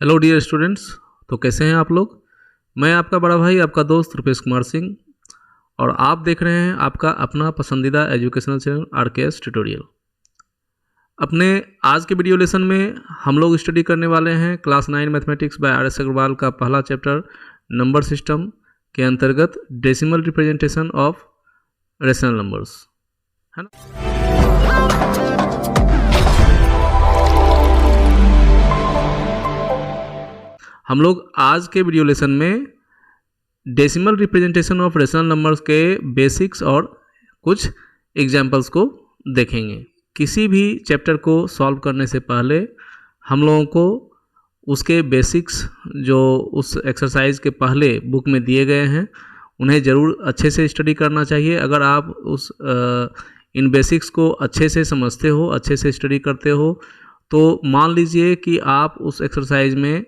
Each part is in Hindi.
Hello dear students. तो कैसे हैं आप लोग। मैं आपका बड़ा भाई आपका दोस्त रुपेश कुमार सिंह और आप देख रहे हैं आपका अपना पसंदीदा एजुकेशनल चैनल RKS ट्यूटोरियल। अपने आज के वीडियो लेसन में हम लोग स्टडी करने वाले हैं class 9 mathematics by RS Agarwal का पहला चैप्टर नंबर सिस्टम के अंतर्गत decimal representation of rational numbers, है ना। हम लोग आज के वीडियो लेसन में decimal representation of rational numbers के बेसिक्स और कुछ एग्जांपल्स को देखेंगे। किसी भी चैप्टर को सॉल्व करने से पहले हम लोगों को उसके बेसिक्स जो उस एक्सरसाइज के पहले बुक में दिए गए हैं उन्हें ज़रूर अच्छे से स्टडी करना चाहिए। अगर आप इन बेसिक्स को अच्छे से समझते हो, अच्छे से स्टडी करते हो, तो मान लीजिए कि आप उस एक्सरसाइज में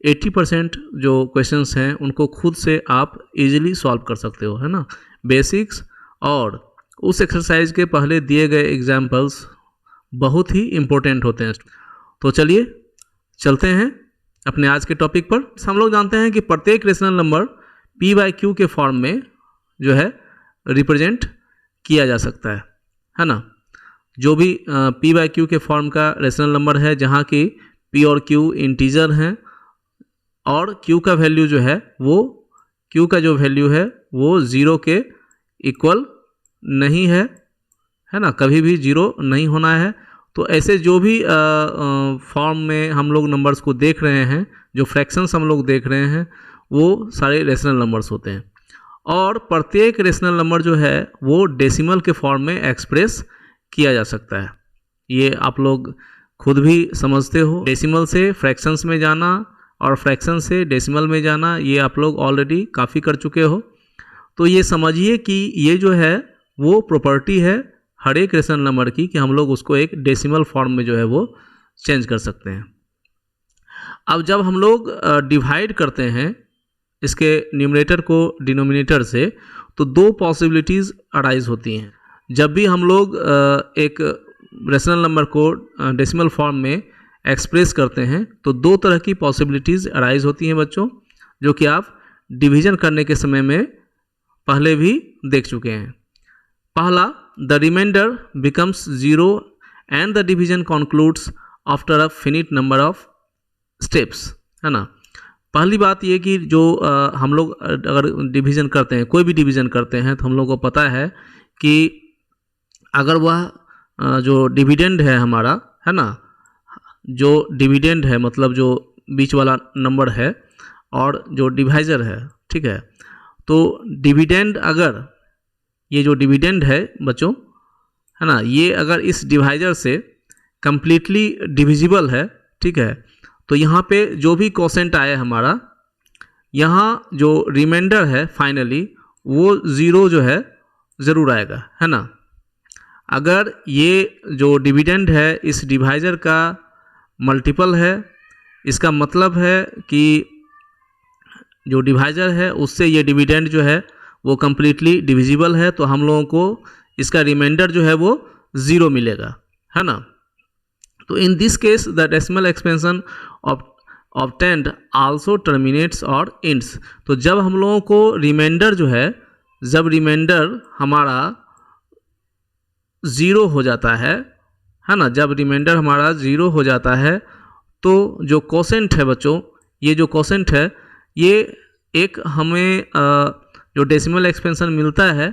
80% जो क्वेश्चंस हैं उनको खुद से आप इजीली सॉल्व कर सकते हो, है ना। बेसिक्स और उस एक्सरसाइज के पहले दिए गए एग्जाम्पल्स बहुत ही इम्पोर्टेंट होते हैं। तो चलिए चलते हैं अपने आज के टॉपिक पर। हम लोग जानते हैं कि प्रत्येक रेशनल नंबर P/Q के फॉर्म में जो है रिप्रेजेंट किया जा सकता है ना। जो भी P/Q के फॉर्म का रेशनल नंबर है जहाँ की P और Q इंटीजर हैं और Q का वैल्यू जो है वो Q का जो वैल्यू है वो 0 के इक्वल नहीं है ना, कभी भी 0 नहीं होना है। तो ऐसे जो भी फॉर्म में हम लोग नंबर्स को देख रहे हैं, जो फ्रैक्शंस हम लोग देख रहे हैं, वो सारे रेशनल नंबर्स होते हैं। और प्रत्येक रेशनल नंबर जो है वो डेसिमल के फॉर्म में एक्सप्रेस किया जा सकता है। ये आप लोग खुद भी समझते हो। डेसिमल से फ्रैक्शंस में जाना और फ्रैक्शन से डेसिमल में जाना ये आप लोग ऑलरेडी काफ़ी कर चुके हो। तो ये समझिए कि ये जो है वो प्रॉपर्टी है हर एक रेशनल नंबर की कि हम लोग उसको एक डेसिमल फॉर्म में जो है वो चेंज कर सकते हैं। अब जब हम लोग डिवाइड करते हैं इसके न्यूमरेटर को डिनोमिनेटर से, तो दो पॉसिबिलिटीज़ अराइज होती हैं। जब भी हम लोग एक रेशनल नंबर को डेसिमल फॉर्म में एक्सप्रेस करते हैं तो दो तरह की पॉसिबिलिटीज़ अराइज होती हैं बच्चों, जो कि आप डिवीज़न करने के समय में पहले भी देख चुके हैं। पहला, the remainder becomes 0 and the division concludes after a finite number of steps, है ना। पहली बात ये कि जो हम लोग अगर डिवीज़न करते हैं, कोई भी डिवीज़न करते हैं, तो हम लोग को पता है कि अगर वह जो डिविडेंड है हमारा, है ना, जो डिविडेंड है मतलब जो बीच वाला नंबर है और जो डिवाइजर है, ठीक है। तो डिविडेंड, अगर ये जो डिविडेंड है बच्चों, है ना, ये अगर इस डिवाइजर से कंप्लीटली डिविजिबल है, ठीक है, तो यहाँ पे जो भी कोसेंट आया हमारा, यहाँ जो रिमाइंडर है फाइनली वो 0 जो है ज़रूर आएगा, है ना। अगर ये जो डिविडेंड है इस डिवाइजर का मल्टीपल है, इसका मतलब है कि जो डिवाइजर है उससे ये डिविडेंड जो है वो कम्प्लीटली डिविजिबल है, तो हम लोगों को इसका रिमाइंडर जो है वो 0 मिलेगा, है ना। तो in this case the decimal expansion obtained also terminates और एंड्स। तो जब हम लोगों को रिमाइंडर जो है, जब रिमाइंडर हमारा 0 हो जाता है ना, जब रिमाइंडर हमारा 0 हो जाता है तो जो कोसेंट है बच्चों, ये जो कोसेंट है ये एक हमें जो डेसिमल एक्सपेंशन मिलता है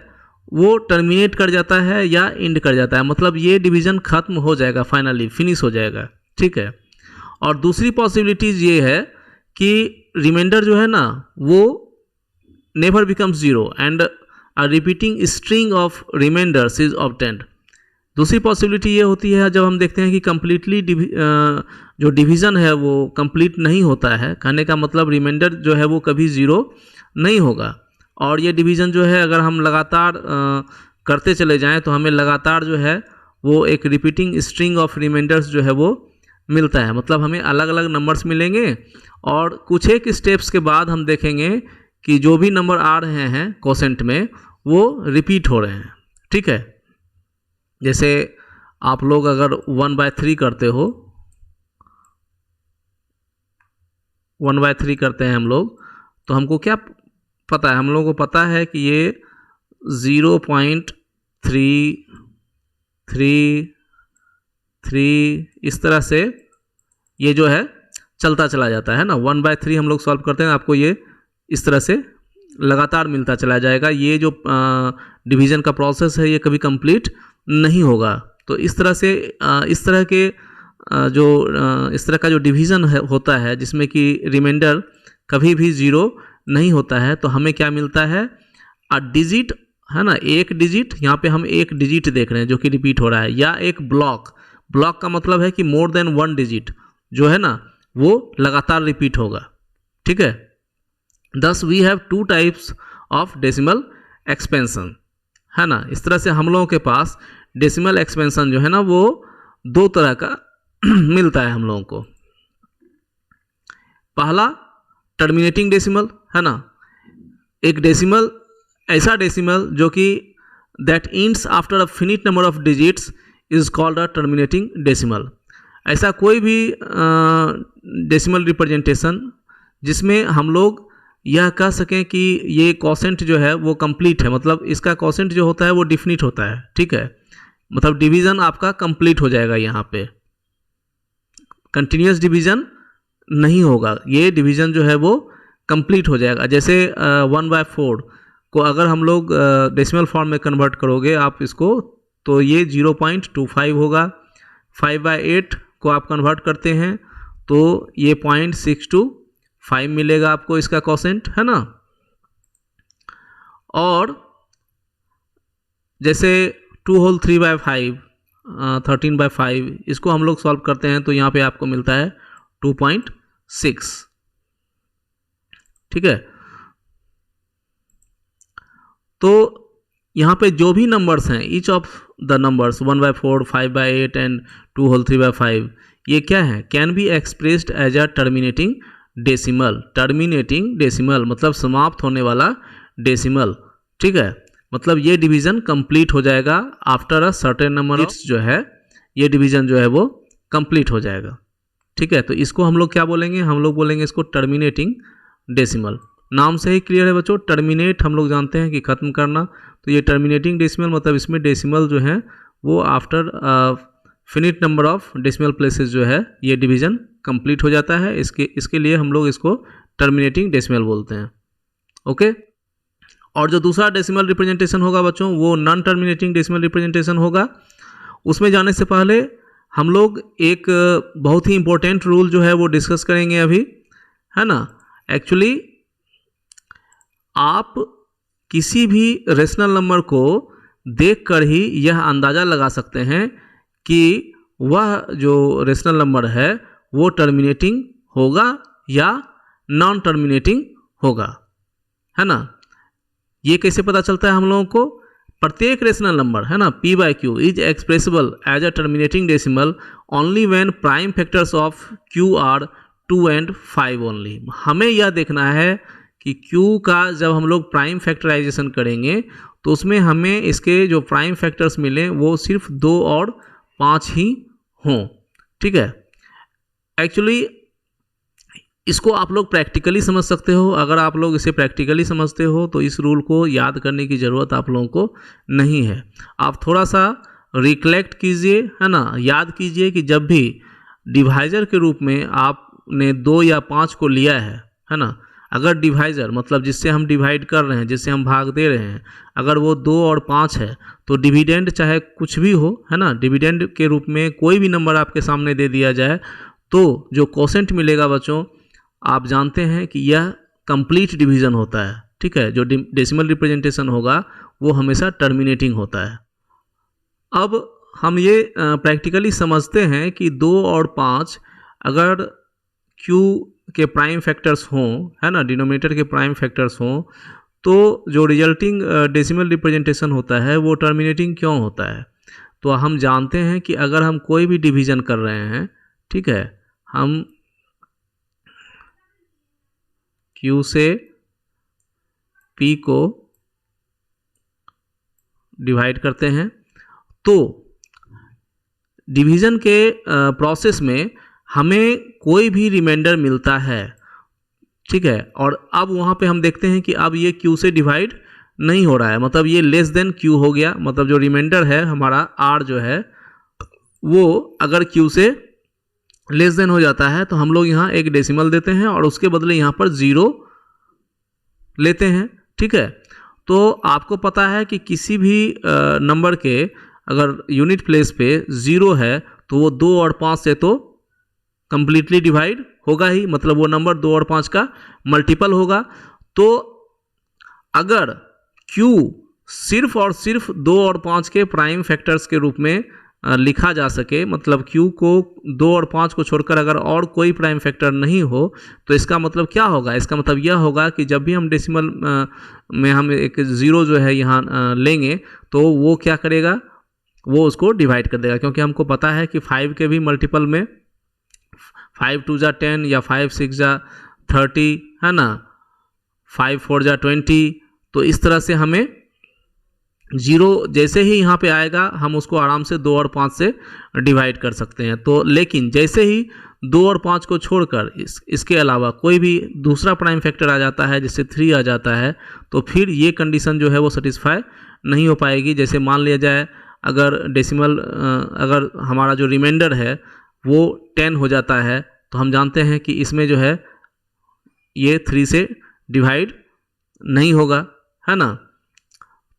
वो टर्मिनेट कर जाता है या एंड कर जाता है, मतलब ये डिवीज़न ख़त्म हो जाएगा, फाइनली फिनिश हो जाएगा, ठीक है। और दूसरी पॉसिबिलिटीज़ ये है कि रिमाइंडर जो है ना वो never becomes 0 and a repeating string of remainders is obtained. दूसरी पॉसिबिलिटी ये होती है जब हम देखते हैं कि कम्प्लीटली जो डिवीज़न है वो कंप्लीट नहीं होता है, कहने का मतलब रिमाइंडर जो है वो कभी 0 नहीं होगा, और ये डिवीज़न जो है अगर हम लगातार करते चले जाएं तो हमें लगातार जो है वो एक रिपीटिंग स्ट्रिंग ऑफ रिमाइंडर्स जो है वो मिलता है, मतलब हमें अलग अलग नंबर्स मिलेंगे और कुछ एक स्टेप्स के बाद हम देखेंगे कि जो भी नंबर आ रहे हैं कोसेंट में वो रिपीट हो रहे हैं, ठीक है। जैसे आप लोग अगर 1/3 करते हो 1/3 करते हैं हम लोग, तो हमको क्या पता है, हम लोगों को पता है कि ये 0.333 इस तरह से ये जो है चलता चला जाता है ना। 1/3 हम लोग सॉल्व करते हैं, आपको ये इस तरह से लगातार मिलता चला जाएगा। ये जो डिवीज़न का प्रोसेस है ये कभी कंप्लीट नहीं होगा। तो इस तरह से इस तरह का जो डिवीज़न होता है जिसमें कि रिमाइंडर कभी भी 0 नहीं होता है, तो हमें क्या मिलता है, डिजिट है ना, एक डिजिट। यहाँ पे हम एक डिजिट देख रहे हैं जो कि रिपीट हो रहा है, या एक ब्लॉक का मतलब है कि मोर देन 1 डिजिट जो है ना वो लगातार रिपीट होगा। ठीक है, thus we have 2 types of decimal expansion है ना। इस तरह से हम लोगों के पास डेसिमल एक्सपेंशन जो है ना वो 2 तरह का मिलता है हम लोगों को। पहला टर्मिनेटिंग डेसिमल है ना, एक डेसिमल, ऐसा डेसिमल जो कि that ends after a finite number of digits is called a terminating decimal. ऐसा कोई भी डेसिमल रिप्रेजेंटेशन जिसमें हम लोग यह कह सकें कि ये कोसेंट जो है वो कंप्लीट है, मतलब इसका कोसेंट जो होता है वो डिफिनिट होता है। ठीक है, मतलब डिवीज़न आपका कंप्लीट हो जाएगा, यहाँ पे कंटिन्यूस डिवीज़न नहीं होगा, ये डिवीज़न जो है वो कंप्लीट हो जाएगा। जैसे 1/4 को अगर हम लोग डेसिमल फॉर्म में कन्वर्ट करोगे आप इसको, तो ये 0.25 होगा। 5/8 को आप कन्वर्ट करते हैं तो ये 0.625 मिलेगा आपको इसका कोसेंट, है ना। और जैसे 2 होल 3/5 13/5 इसको हम लोग सॉल्व करते हैं तो यहाँ पे आपको मिलता है 2.6। ठीक है, तो यहाँ पे जो भी नंबर्स हैं, each of the numbers 1/4, 5/8 and 2 whole 3/5 ये क्या है, can be expressed as a terminating decimal. Terminating decimal मतलब समाप्त होने वाला डेसिमल। ठीक है, मतलब ये डिवीज़न कंप्लीट हो जाएगा after a certain number of जो है, ये डिवीज़न जो है वो कंप्लीट हो जाएगा। ठीक है, तो इसको हम लोग क्या बोलेंगे, हम लोग बोलेंगे इसको टर्मिनेटिंग डेसिमल। नाम से ही क्लियर है बच्चों, टर्मिनेट हम लोग जानते हैं कि ख़त्म करना, तो ये टर्मिनेटिंग डेसिमल मतलब इसमें डेसिमल जो है वो after finite number of decimal places जो है ये डिवीज़न कंप्लीट हो जाता है। इसके लिए हम लोग इसको टर्मिनेटिंग डेसिमल बोलते हैं। ओके, और जो दूसरा डेसिमल रिप्रेजेंटेशन होगा बच्चों वो नॉन टर्मिनेटिंग डेसिमल रिप्रेजेंटेशन होगा। उसमें जाने से पहले हम लोग एक बहुत ही इम्पोर्टेंट रूल जो है वो डिस्कस करेंगे अभी, है ना। एक्चुअली आप किसी भी रेशनल नंबर को देखकर ही यह अंदाज़ा लगा सकते हैं कि वह जो रेशनल नंबर है वो टर्मिनेटिंग होगा या नॉन टर्मिनेटिंग होगा, है ना। ये कैसे पता चलता है हम लोगों को, प्रत्येक रेशनल नंबर है ना p/q is expressible as a terminating decimal only when prime factors of q are 2 and 5 only. हमें यह देखना है कि q का जब हम लोग प्राइम फैक्टराइजेशन करेंगे तो उसमें हमें इसके जो प्राइम फैक्टर्स मिले वो सिर्फ 2 और 5 ही हों। ठीक है, एक्चुअली इसको आप लोग प्रैक्टिकली समझ सकते हो। अगर आप लोग इसे प्रैक्टिकली समझते हो तो इस रूल को याद करने की ज़रूरत आप लोगों को नहीं है। आप थोड़ा सा रिकलेक्ट कीजिए, है ना, याद कीजिए कि जब भी डिवाइज़र के रूप में आपने 2 या 5 को लिया है ना, अगर डिवाइज़र मतलब जिससे हम डिवाइड कर रहे हैं, जिससे हम भाग दे रहे हैं, अगर वो 2 और 5 है तो डिविडेंड चाहे कुछ भी हो, है ना, डिविडेंड के रूप में कोई भी नंबर आपके सामने दे दिया जाए तो जो कोसेंट मिलेगा बच्चों आप जानते हैं कि यह कंप्लीट डिवीज़न होता है। ठीक है, जो डेसिमल रिप्रेजेंटेशन होगा वो हमेशा टर्मिनेटिंग होता है। अब हम ये प्रैक्टिकली समझते हैं कि 2 और 5 अगर q के प्राइम फैक्टर्स हों, है ना, डिनोमिनेटर के प्राइम फैक्टर्स हों, तो जो रिजल्टिंग डेसिमल रिप्रेजेंटेशन होता है वो टर्मिनेटिंग क्यों होता है। तो हम जानते हैं कि अगर हम कोई भी डिवीज़न कर रहे हैं, ठीक है, हम q से p को डिवाइड करते हैं तो डिवीज़न के प्रोसेस में हमें कोई भी रिमाइंडर मिलता है ठीक है। और अब वहाँ पे हम देखते हैं कि अब ये Q से डिवाइड नहीं हो रहा है, मतलब ये लेस देन Q हो गया, मतलब जो रिमाइंडर है हमारा R जो है वो अगर Q से लेस देन हो जाता है तो हम लोग यहाँ एक डेसिमल देते हैं और उसके बदले यहाँ पर 0 लेते हैं, ठीक है। तो आपको पता है कि किसी भी नंबर के अगर यूनिट प्लेस पे 0 है तो वो 2 और 5 से तो कंप्लीटली डिवाइड होगा ही, मतलब वो नंबर 2 और 5 का मल्टीपल होगा। तो अगर Q सिर्फ और सिर्फ 2 और 5 के प्राइम फैक्टर्स के रूप में लिखा जा सके, मतलब Q को 2 और 5 को छोड़कर अगर और कोई प्राइम फैक्टर नहीं हो, तो इसका मतलब क्या होगा? इसका मतलब यह होगा कि जब भी हम डेसिमल में हम एक 0 जो है यहाँ लेंगे तो वो क्या करेगा, वो उसको डिवाइड कर देगा, क्योंकि हमको पता है कि 5 के भी मल्टीपल में 5 2 जा 10 या 5 6 जा 30 है ना, 5 4 जा 20। तो इस तरह से हमें 0 जैसे ही यहाँ पे आएगा हम उसको आराम से 2 और 5 से डिवाइड कर सकते हैं। तो लेकिन जैसे ही 2 और 5 को छोड़कर इसके अलावा कोई भी दूसरा प्राइम फैक्टर आ जाता है, जैसे 3 आ जाता है, तो फिर ये कंडीशन जो है वो सेटिस्फाई नहीं हो पाएगी। जैसे मान लिया जाए अगर डेसिमल अगर हमारा जो रिमाइंडर है वो 10 हो जाता है, तो हम जानते हैं कि इसमें जो है ये 3 से डिवाइड नहीं होगा, है ना।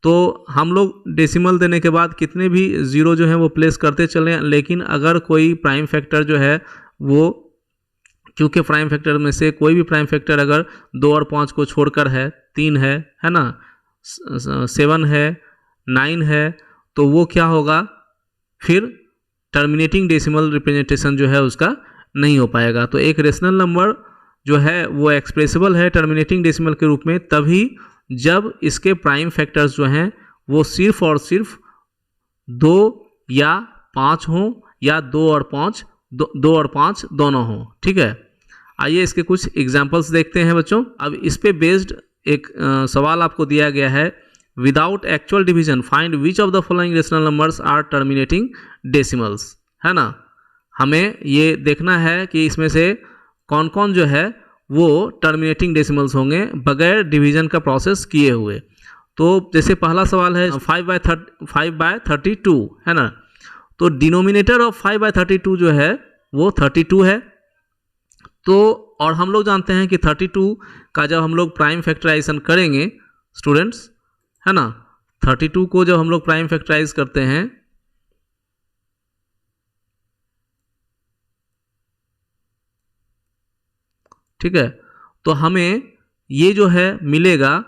तो हम लोग डेसिमल देने के बाद कितने भी 0 जो है वो प्लेस करते चलें, लेकिन अगर कोई प्राइम फैक्टर जो है वो, क्योंकि प्राइम फैक्टर में से कोई भी प्राइम फैक्टर अगर 2 और 5 को छोड़कर है, 3 है ना, 7 है, 9 है, तो वो क्या होगा, फिर टर्मिनेटिंग डेसिमल रिप्रेजेंटेशन जो है उसका नहीं हो पाएगा। तो एक रेशनल नंबर जो है वो एक्सप्रेसिबल है टर्मिनेटिंग डेसिमल के रूप में तभी जब इसके प्राइम फैक्टर्स जो हैं वो सिर्फ और सिर्फ 2 या 5 हों या 2 और 5 दोनों हों, ठीक है। आइए इसके कुछ एग्जांपल्स देखते हैं बच्चों। अब इस पे बेस्ड एक सवाल आपको दिया गया है, without actual division find which of the following rational numbers are terminating decimals, है ना। हमें ये देखना है कि इसमें से कौन कौन जो है वो टर्मिनेटिंग डेसिमल्स होंगे बगैर डिवीजन का प्रोसेस किए हुए। तो जैसे पहला सवाल है 5/32 है ना, तो डिनोमिनेटर ऑफ 5/32 जो है वो 32 है। तो और हम लोग जानते हैं कि 32 का जब हम लोग प्राइम फैक्टराइजेशन करेंगे स्टूडेंट्स, है ना, 32 को जब हम लोग प्राइम फैक्टराइज करते हैं ठीक है, तो हमें ये जो है मिलेगा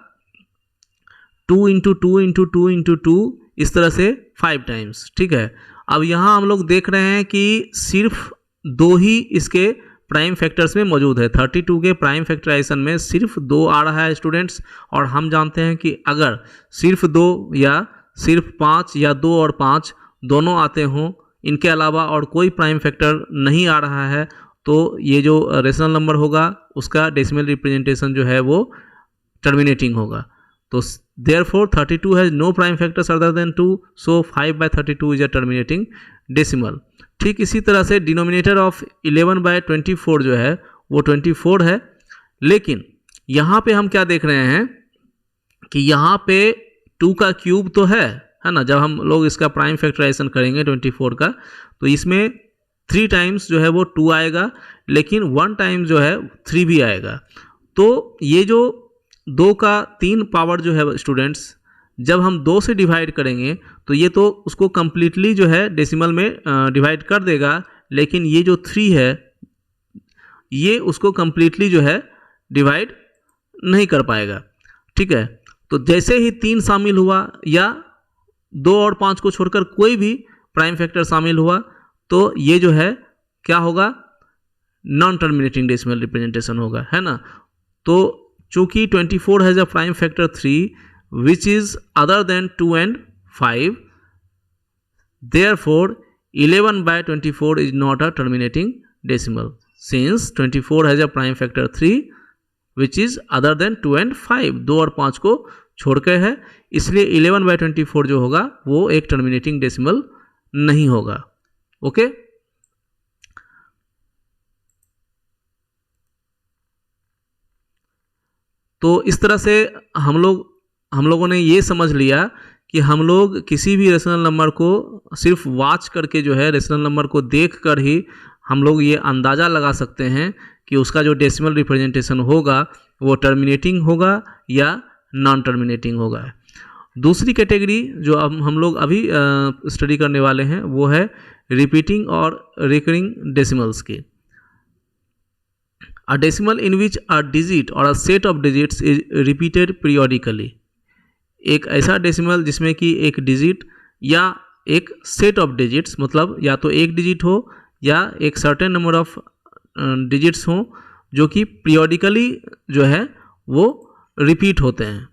2 × 2 × 2 × 2 इस तरह से 5 टाइम्स, ठीक है। अब यहाँ हम लोग देख रहे हैं कि सिर्फ 2 ही इसके प्राइम फैक्टर्स में मौजूद है। 32 के प्राइम फैक्टराइजेशन में सिर्फ 2 आ रहा है स्टूडेंट्स, और हम जानते हैं कि अगर सिर्फ 2 या सिर्फ 5 या 2 और 5 दोनों आते हों, इनके अलावा और कोई प्राइम फैक्टर नहीं आ रहा है, तो ये जो रेशनल नंबर होगा उसका डेसिमल रिप्रेजेंटेशन जो है वो टर्मिनेटिंग होगा। तो therefore 32 has no prime factors other than 2, so 5/32 is a terminating decimal. ठीक इसी तरह से डिनोमिनेटर ऑफ 11/24 जो है वो 24 है, लेकिन यहाँ पे हम क्या देख रहे हैं कि यहाँ पे 2 का क्यूब तो है ना। जब हम लोग इसका प्राइम फैक्टराइजेशन करेंगे 24 का, तो इसमें 3 टाइम्स जो है वो 2 आएगा, लेकिन 1 टाइम जो है 3 भी आएगा। तो ये जो 2 का 3 पावर जो है स्टूडेंट्स, जब हम 2 से डिवाइड करेंगे तो ये तो उसको कम्प्लीटली जो है डेसिमल में डिवाइड कर देगा, लेकिन ये जो 3 है ये उसको कम्प्लीटली जो है डिवाइड नहीं कर पाएगा, ठीक है। तो जैसे ही 3 शामिल हुआ या 2 और 5 को छोड़कर कोई भी प्राइम फैक्टर शामिल हुआ, तो ये जो है क्या होगा, नॉन टर्मिनेटिंग डेसिमल रिप्रेजेंटेशन होगा, है ना। तो चूंकि 24 has a prime factor 3 which is other than 2 and 5, therefore 11/24 is not a terminating decimal, since 24 has a prime factor 3 which is other than 2 and 5, 2 और 5 को छोड़ के है, इसलिए 11/24 जो होगा वो एक टर्मिनेटिंग डेसिमल नहीं होगा। ओके तो इस तरह से हम लोगों ने ये समझ लिया कि हम लोग किसी भी रेशनल नंबर को सिर्फ वॉच करके जो है, रेशनल नंबर को देख कर ही हम लोग ये अंदाज़ा लगा सकते हैं कि उसका जो डेसिमल रिप्रेजेंटेशन होगा वो टर्मिनेटिंग होगा या नॉन टर्मिनेटिंग होगा। दूसरी कैटेगरी जो अब हम लोग अभी स्टडी करने वाले हैं वो है रिपीटिंग और रिकरिंग डेसिमल्स की। A decimal in which a digit or a set of digits is repeated periodically। एक ऐसा डेसिमल जिसमें कि एक डिजिट या एक सेट ऑफ डिजिट्स, मतलब या तो एक डिजिट हो या एक सर्टेन नंबर ऑफ डिजिट्स हों जो कि पीरियोडिकली जो है वो रिपीट होते हैं,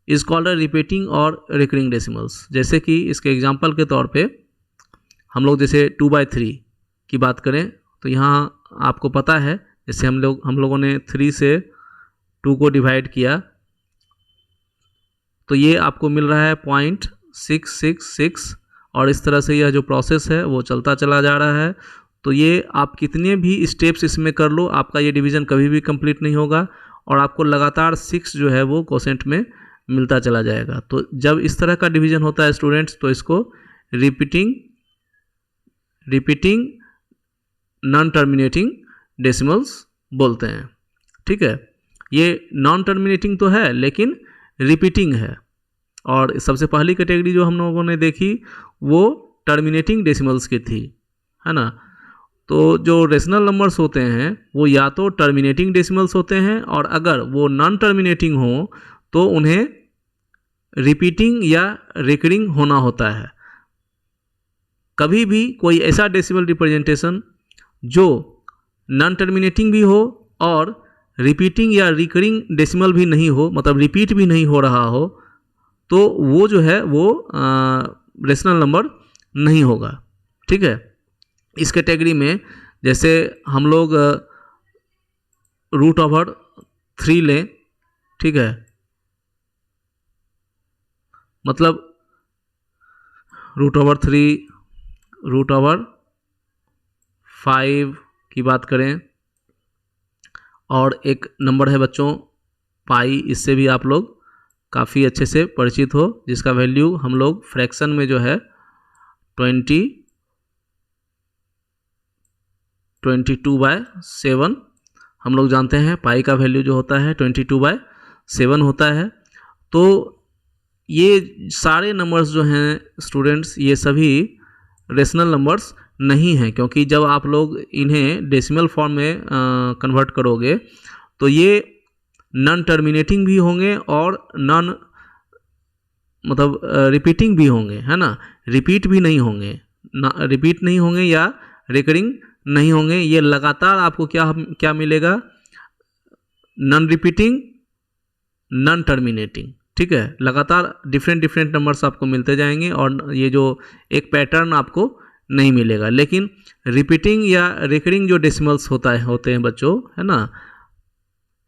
इज कॉल्ड अ रिपीटिंग और रिकरिंग डेसिमल्स। जैसे कि इसके एग्जांपल के तौर पे हम लोग जैसे 2/3 की बात करें तो यहाँ आपको पता है, जैसे हम लोगों ने 3 से 2 को डिवाइड किया तो ये आपको मिल रहा है 0.666 और इस तरह से यह जो प्रोसेस है वो चलता चला जा रहा है। तो ये आप कितने भी स्टेप्स इसमें कर लो, आपका ये डिवीज़न कभी भी कंप्लीट नहीं होगा और आपको लगातार 6 जो है वो कोसेंट में मिलता चला जाएगा। तो जब इस तरह का डिवीज़न होता है स्टूडेंट्स तो इसको रिपीटिंग नॉन टर्मिनेटिंग डेसिमल्स बोलते हैं। ठीक है, ये नॉन टर्मिनेटिंग तो है लेकिन रिपीटिंग है। और सबसे पहली कैटेगरी जो हम लोगों ने देखी वो टर्मिनेटिंग डेसिमल्स की थी, है ना। तो जो रेशनल नंबर्स होते हैं वो या तो टर्मिनेटिंग डेसिमल्स होते हैं और अगर वो नॉन टर्मिनेटिंग हो तो उन्हें रिपीटिंग या रिकरिंग होना होता है। कभी भी कोई ऐसा डेसिमल रिप्रेजेंटेशन जो नॉन टर्मिनेटिंग भी हो और रिपीटिंग या रिकरिंग डेसिमल भी नहीं हो, मतलब रिपीट भी नहीं हो रहा हो, तो वो जो है वो रेशनल नंबर नहीं होगा। ठीक है, इस कैटेगरी में जैसे हम लोग √3 लें, ठीक है, मतलब √3 √5 की बात करें और एक नंबर है बच्चों पाई, इससे भी आप लोग काफ़ी अच्छे से परिचित हो, जिसका वैल्यू हम लोग फ्रैक्शन में जो है 22/7 हम लोग जानते हैं। पाई का वैल्यू जो होता है 22/7 होता है। तो ये सारे नंबर्स जो हैं स्टूडेंट्स ये सभी रेशनल नंबर्स नहीं हैं, क्योंकि जब आप लोग इन्हें डेसिमल फॉर्म में कन्वर्ट करोगे तो ये नॉन टर्मिनेटिंग भी होंगे और नॉन मतलब रिपीटिंग भी होंगे, है ना। रिपीट भी नहीं होंगे, रिपीट नहीं होंगे या रिकरिंग नहीं होंगे। ये लगातार आपको क्या मिलेगा, नॉन रिपीटिंग नॉन टर्मिनेटिंग। ठीक है, लगातार डिफरेंट नंबर्स आपको मिलते जाएंगे और ये जो एक पैटर्न आपको नहीं मिलेगा। लेकिन रिपीटिंग या रिकरिंग जो डेसिमल्स होते हैं बच्चों, है ना,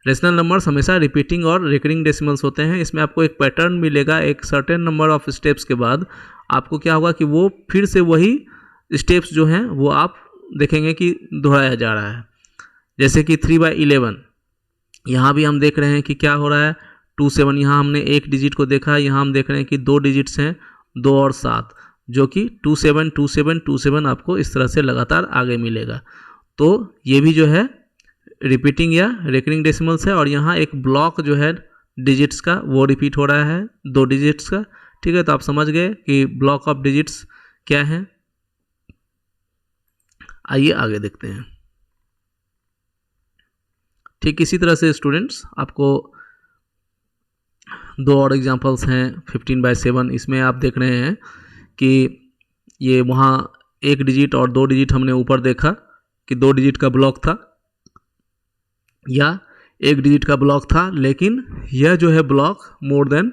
रेशनल नंबर्स हमेशा रिपीटिंग और रिकरिंग डेसिमल्स होते हैं। इसमें आपको एक पैटर्न मिलेगा, एक सर्टेन नंबर ऑफ स्टेप्स के बाद आपको क्या होगा कि वो फिर से वही स्टेप्स जो हैं वो आप देखेंगे कि दोहराया जा रहा है। जैसे कि 3/11 यहाँ भी हम देख रहे हैं कि क्या हो रहा है, 27 यहाँ हमने एक डिजिट को देखा, यहाँ हम देख रहे हैं कि 2 डिजिट्स हैं, 2 और 7, जो कि 27 27 27 आपको इस तरह से लगातार आगे मिलेगा। तो ये भी जो है रिपीटिंग या रिकरिंग डेसिमल्स है। और यहाँ एक ब्लॉक जो है डिजिट्स का वो रिपीट हो रहा है 2 डिजिट्स का। ठीक है, तो आप समझ गए कि ब्लॉक ऑफ डिजिट्स क्या है। आइए आगे देखते हैं। ठीक इसी तरह से स्टूडेंट्स आपको 2 और एग्जांपल्स हैं 15/7। इसमें आप देख रहे हैं कि ये वहाँ 1 डिजिट और 2 डिजिट हमने ऊपर देखा कि 2 डिजिट का ब्लॉक था या 1 डिजिट का ब्लॉक था, लेकिन यह जो है ब्लॉक मोर देन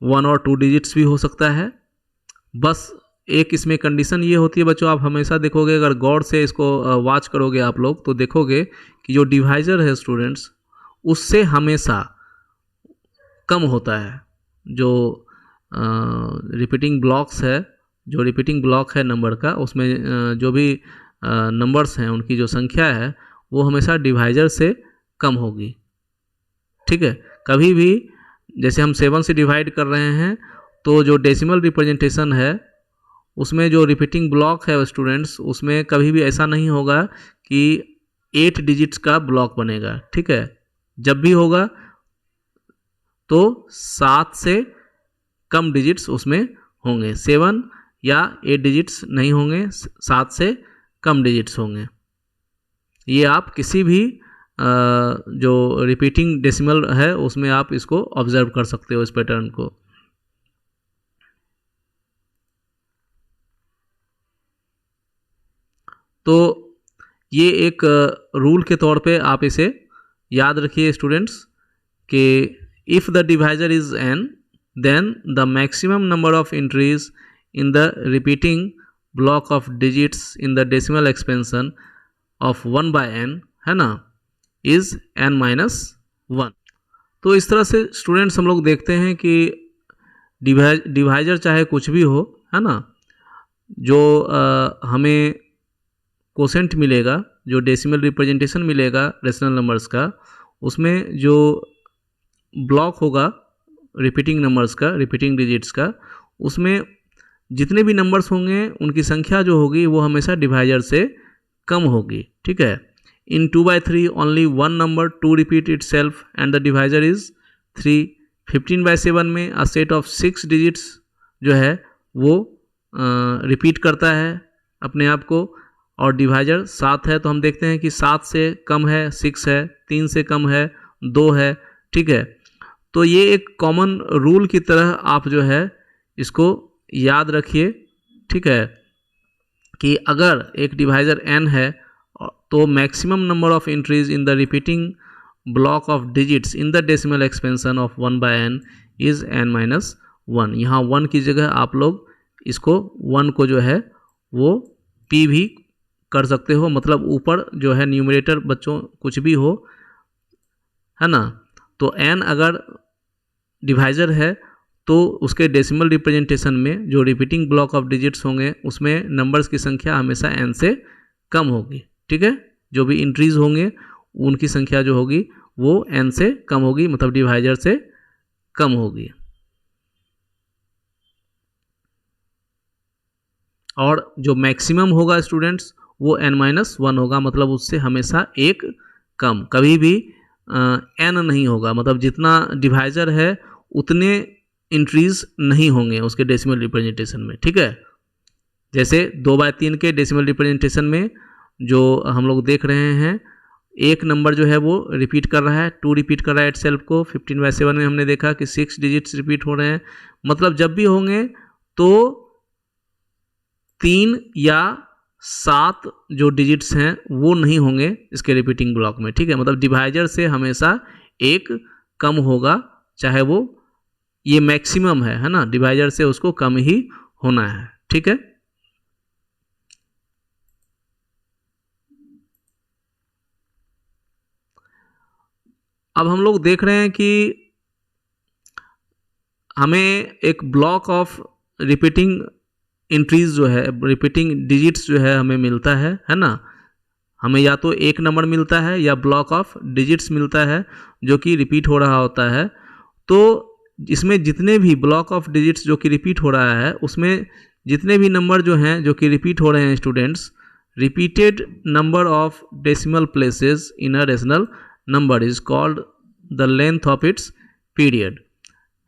1 और 2 डिजिट्स भी हो सकता है। बस एक इसमें कंडीशन ये होती है बच्चों, आप हमेशा देखोगे, अगर गौर से इसको वॉच करोगे आप लोग तो देखोगे कि जो डिवाइजर है स्टूडेंट्स उससे हमेशा कम होता है। जो रिपीटिंग ब्लॉक्स है, जो रिपीटिंग ब्लॉक है नंबर का, उसमें जो भी नंबर्स हैं उनकी जो संख्या है वो हमेशा डिवाइजर से कम होगी। ठीक है, कभी भी जैसे हम 7 से डिवाइड कर रहे हैं तो जो डेसिमल रिप्रेजेंटेशन है उसमें जो रिपीटिंग ब्लॉक है स्टूडेंट्स, उसमें कभी भी ऐसा नहीं होगा कि 8 डिजिट्स का ब्लॉक बनेगा। ठीक है, जब भी होगा तो 7 से कम डिजिट्स उसमें होंगे, 7 या 8 डिजिट्स नहीं होंगे, 7 से कम डिजिट्स होंगे। ये आप किसी भी जो रिपीटिंग डेसिमल है उसमें आप इसको ऑब्जर्व कर सकते हो, इस पैटर्न को। तो ये एक रूल के तौर पे आप इसे याद रखिए स्टूडेंट्स कि if the divisor is n then the maximum number of entries in the repeating block of digits in the decimal expansion of 1/n है ना, इज n-1। तो इस तरह से स्टूडेंट्स हम लोग देखते हैं कि डिवाइजर चाहे कुछ भी हो, है ना, जो हमें कोसेंट मिलेगा, जो डेसिमल रिप्रेजेंटेशन मिलेगा रेशनल नंबर्स का, उसमें जो ब्लॉक होगा रिपीटिंग नंबर्स का, रिपीटिंग डिजिट्स का, उसमें जितने भी नंबर्स होंगे उनकी संख्या जो होगी वो हमेशा डिवाइजर से कम होगी। ठीक है, इन 2/3 only 1 number 2 repeat it self and the divisor is 3। 15/7 में अ सेट ऑफ 6 डिजिट्स जो है वो रिपीट करता है अपने आप को, और डिवाइजर 7 है तो हम देखते हैं कि 7 से कम है 6 है, 3 से कम है 2 है। ठीक है, तो ये एक कॉमन रूल की तरह आप जो है इसको याद रखिए। ठीक है, कि अगर एक डिवाइजर n है तो maximum number of entries in the repeating block of digits in the decimal expansion of 1/n is n-1। यहाँ 1 की जगह आप लोग इसको 1 को जो है वो p भी कर सकते हो, मतलब ऊपर जो है न्यूमरेटर बच्चों कुछ भी हो, है ना। तो n अगर डिवाइजर है तो उसके डेसिमल रिप्रेजेंटेशन में जो रिपीटिंग ब्लॉक ऑफ डिजिट्स होंगे उसमें नंबर्स की संख्या हमेशा n से कम होगी। ठीक है, जो भी इंट्रीज होंगे उनकी संख्या जो होगी वो n से कम होगी, मतलब डिवाइजर से कम होगी। और जो मैक्सिमम होगा स्टूडेंट्स वो n-1 होगा, मतलब उससे हमेशा एक कम, कभी भी n नहीं होगा, मतलब जितना डिवाइजर है उतने इंट्रीज नहीं होंगे उसके डेसिमल रिप्रेजेंटेशन में। ठीक है, जैसे 2/3 के डेसिमल रिप्रेजेंटेशन में जो हम लोग देख रहे हैं, एक नंबर जो है वो रिपीट कर रहा है, 2 रिपीट कर रहा है इटसेल्फ को। 15/7 में हमने देखा कि 6 डिजिट्स रिपीट हो रहे हैं, मतलब जब भी होंगे तो 3 या 7 जो डिजिट्स हैं वो नहीं होंगे इसके रिपीटिंग ब्लॉक में। ठीक है, मतलब डिवाइजर से हमेशा एक कम होगा, चाहे वो ये मैक्सिमम है ना, डिवाइजर से उसको कम ही होना है। ठीक है, अब हम लोग देख रहे हैं कि हमें एक ब्लॉक ऑफ रिपीटिंग एंट्रीज जो है, रिपीटिंग डिजिट्स जो है हमें मिलता है ना। हमें या तो एक नंबर मिलता है या ब्लॉक ऑफ डिजिट्स मिलता है जो कि रिपीट हो रहा होता है। तो इसमें जितने भी ब्लॉक ऑफ डिजिट्स जो कि रिपीट हो रहा है उसमें जितने भी नंबर जो हैं जो कि रिपीट हो रहे हैं students, repeated number of decimal places in a rational number is called the length of its period,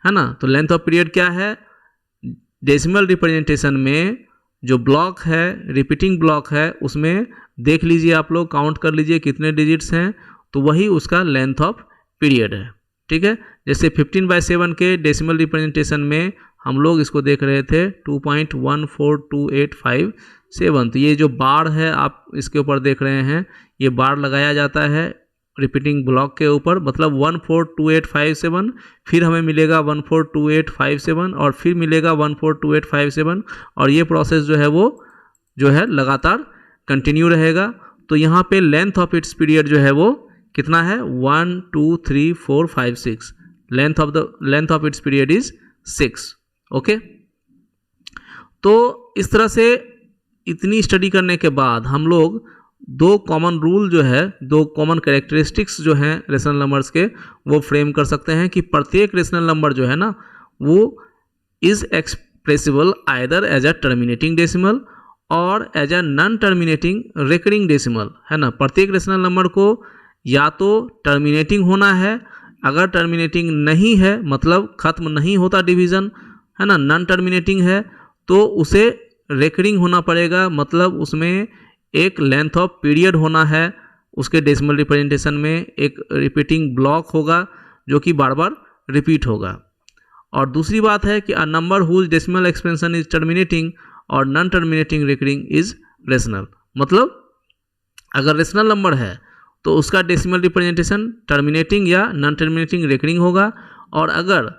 है ना। तो लेंथ ऑफ पीरियड क्या है, डेसिमल रिप्रेजेंटेशन में जो ब्लॉक है, रिपीटिंग ब्लॉक है, उसमें देख लीजिए आप लोग, काउंट कर लीजिए कितने डिजिट्स हैं, तो वही उसका लेंथ ऑफ पीरियड है। ठीक है, जैसे 15/7 के डेसिमल रिप्रेजेंटेशन में हम लोग इसको देख रहे थे 2.142857। तो ये जो बार है आप इसके ऊपर देख रहे हैं, ये बार लगाया जाता है रिपीटिंग ब्लॉक के ऊपर, मतलब 142857, फिर हमें मिलेगा 142857 और फिर मिलेगा 142857, और ये प्रोसेस जो है वो जो है लगातार कंटिन्यू रहेगा। तो यहाँ पे लेंथ ऑफ इट्स पीरियड जो है वो कितना है, 1 2 3 4 5 6। Length of its period is 6। Okay, तो इस तरह से इतनी स्टडी करने के बाद हम लोग दो कॉमन रूल जो है, दो कॉमन कैरेक्टरिस्टिक्स जो हैं रेशनल नंबर्स के, वो फ्रेम कर सकते हैं कि प्रत्येक रेशनल नंबर जो है ना वो is expressible either as a terminating decimal और as a non terminating recurring decimal, है ना। प्रत्येक रेशनल नंबर को या तो टर्मिनेटिंग होना है, अगर टर्मिनेटिंग नहीं है मतलब खत्म नहीं होता डिवीज़न, है ना, नॉन टर्मिनेटिंग है तो उसे रिकरिंग होना पड़ेगा, मतलब उसमें एक लेंथ ऑफ पीरियड होना है, उसके डेसिमल रिप्रेजेंटेशन में एक रिपीटिंग ब्लॉक होगा जो कि बार बार रिपीट होगा। और दूसरी बात है कि a number whose decimal expansion is terminating और non terminating recurring is rational, मतलब अगर रेशनल नंबर है तो उसका डेसिमल रिप्रेजेंटेशन टर्मिनेटिंग या नॉन टर्मिनेटिंग रिकरिंग होगा, और अगर